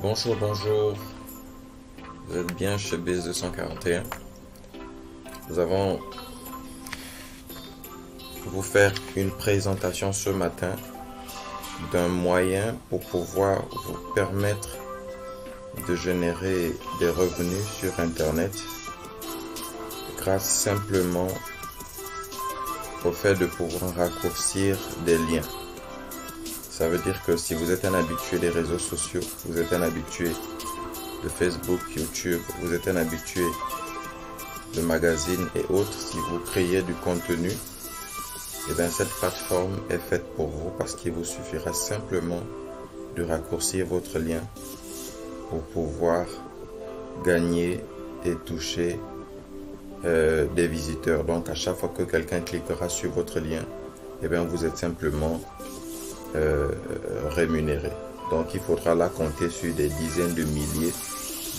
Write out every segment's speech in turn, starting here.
Bonjour, bonjour, vous êtes bien chez Biz241. Nous allons vous faire une présentation ce matin d'un moyen pour pouvoir vous permettre de générer des revenus sur Internet grâce simplement au fait de pouvoir raccourcir des liens. Ça veut dire que si vous êtes un habitué des réseaux sociaux, vous êtes un habitué de Facebook, YouTube, vous êtes un habitué de magazines et autres, si vous créez du contenu, et bien cette plateforme est faite pour vous parce qu'il vous suffira simplement de raccourcir votre lien pour pouvoir gagner et toucher des visiteurs. Donc à chaque fois que quelqu'un cliquera sur votre lien, et bien vous êtes simplement rémunéré. Donc il faudra là compter sur des dizaines de milliers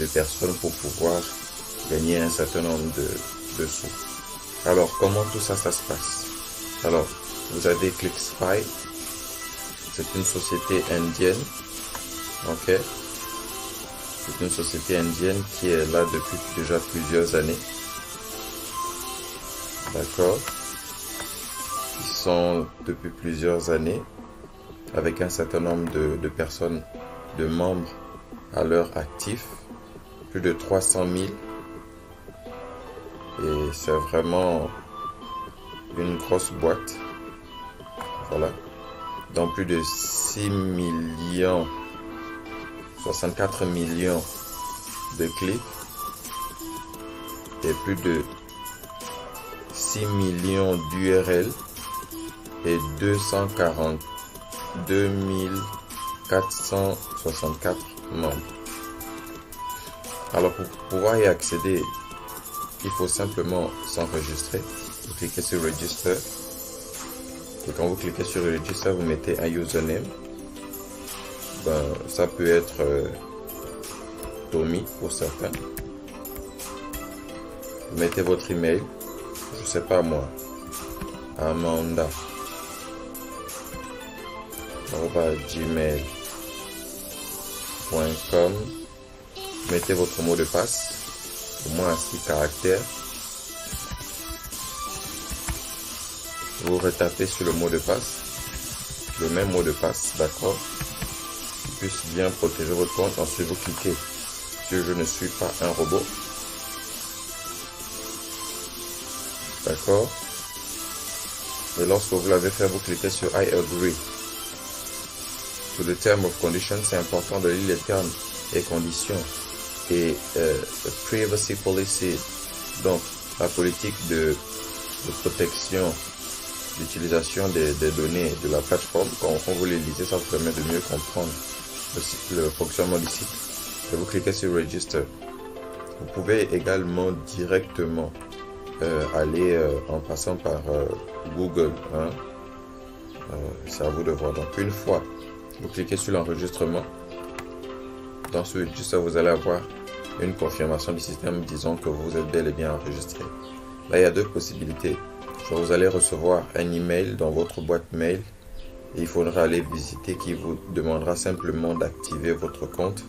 de personnes pour pouvoir gagner un certain nombre de sous. Alors comment tout ça se passe? Alors vous avez ClickSpy, c'est une société indienne, ok, c'est une société indienne qui est là depuis déjà plusieurs années, d'accord. Ils sont depuis plusieurs années avec un certain nombre de personnes, de membres à leur actif, plus de 300 000. Et c'est vraiment une grosse boîte. Voilà. Dans plus de 6 millions, 64 millions de clics et plus de 6 millions d'URL et 242 464 membres. Alors pour pouvoir y accéder, il faut simplement s'enregistrer. Vous cliquez sur Register. Et quand vous cliquez sur Register, vous mettez un username. Ça peut être Tommy pour certains. Vous mettez votre email. Je sais pas moi. Amanda. gmail.com. Mettez votre mot de passe, au moins 6 caractères. Vous retapez sur le mot de passe, le même mot de passe, d'accord, qui puisse bien protéger votre compte. Ensuite vous cliquez sur je ne suis pas un robot, d'accord, et lorsque vous l'avez fait, vous cliquez sur I agree to the term of condition. C'est important de lire les termes et conditions et privacy policy, donc la politique de protection d'utilisation des données de la plateforme. Quand vous les lisez, ça vous permet de mieux comprendre le fonctionnement du site. Et vous cliquez sur Register. Vous pouvez également directement aller en passant par Google, hein. C'est à vous de voir. Donc une fois vous cliquez sur l'enregistrement, dans ce registre vous allez avoir une confirmation du système disant que vous êtes bel et bien enregistré. Là il y a deux possibilités. Soit vous allez recevoir un email dans votre boîte mail et il faudra aller visiter, qui vous demandera simplement d'activer votre compte,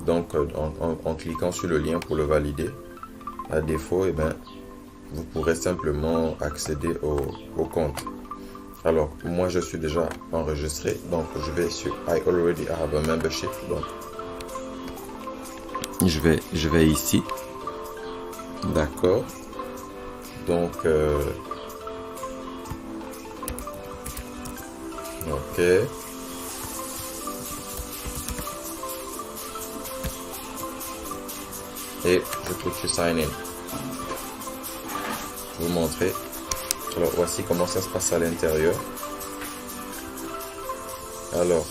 donc en cliquant sur le lien pour le valider. À défaut, vous pourrez simplement accéder au compte. Alors moi je suis déjà enregistré, donc je vais sur I already have a membership, donc je vais ici, d'accord. Donc ok, et je clique sur sign in. Je vais vous montrer. Alors voici comment ça se passe à l'intérieur. Alors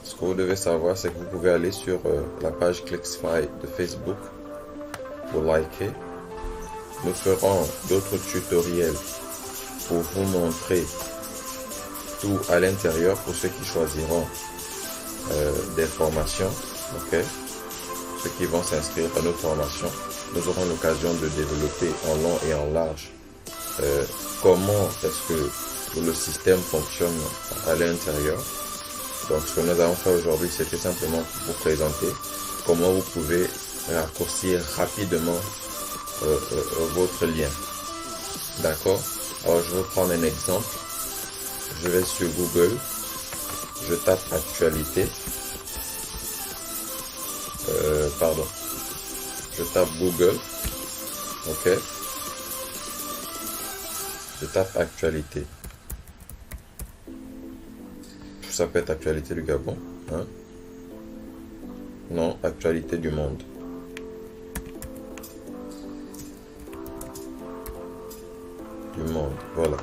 ce que vous devez savoir, c'est que vous pouvez aller sur la page ClickSpy de Facebook pour liker. Nous ferons d'autres tutoriels pour vous montrer tout à l'intérieur pour ceux qui choisiront des formations, ok. Ceux qui vont s'inscrire à nos formations, nous aurons l'occasion de développer en long et en large comment est-ce que le système fonctionne à l'intérieur. Donc ce que nous allons faire aujourd'hui, c'était simplement vous présenter comment vous pouvez raccourcir rapidement votre lien. D'accord? Alors je vais prendre un exemple. Je vais sur Google, je tape actualité. Je tape Google. Ok. Je tape actualité. Ça peut être actualité du Gabon, hein? Non, actualité du monde. Du monde, voilà.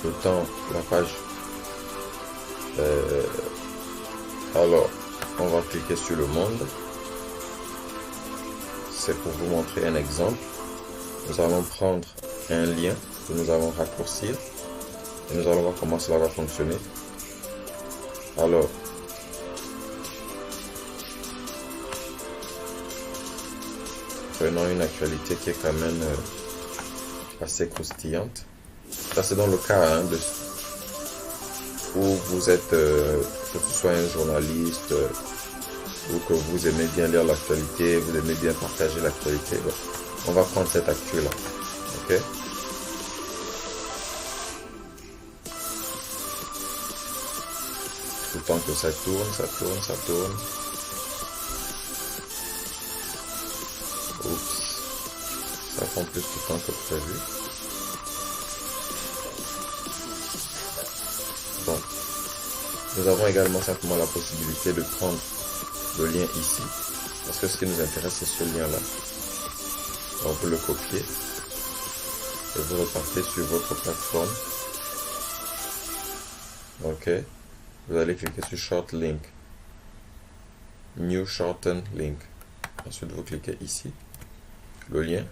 Le temps, la page. Alors, on va cliquer sur le monde. C'est pour vous montrer un exemple. Nous allons prendre un lien que nous allons raccourcir et nous allons voir comment cela va fonctionner. Alors, prenons une actualité qui est quand même assez croustillante. Ça c'est dans le cas où vous êtes, que ce soit un journaliste ou que vous aimez bien lire l'actualité, vous aimez bien partager l'actualité. On va prendre cette actu là. Ok. Tout le temps que ça tourne, ça tourne, ça tourne. Oups. Ça prend plus de temps que prévu. Bon. Nous avons également simplement la possibilité de prendre le lien ici. Parce que ce qui nous intéresse, c'est ce lien là. Donc vous le copiez. Et vous repartez sur votre plateforme. Ok. Vous allez cliquer sur Short Link. New Shorten Link. Ensuite, vous cliquez ici. Le lien.